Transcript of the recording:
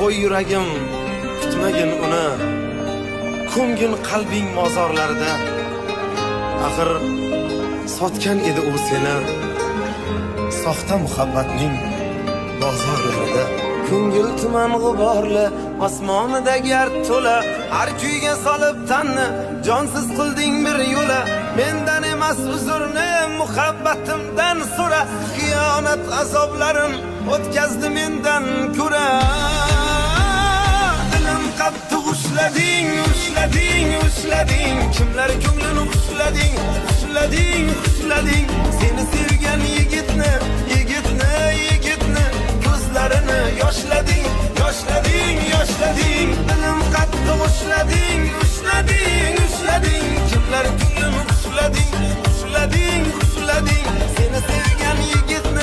qo'y yuragim kutmagin uni, ko'mgin qalbing mozorlarida. Axir sotgan edi u seni soxta muhabbatning bozorlarida. Ko'ngil tuman g'uborli, osmonida gard to'la, har kuyga solib tanni jonsiz qilding bir yo'la. Mendan emas uzrni, muhabbatimdan so'ra, xiyonat azoblarim o'tkazdi mendan ko'ra. Dilim qattiq ushlading, ushlading, ushlading, kimlar ko'nglini xushlading, xushlading, xushlading. Seni sevgan yigitni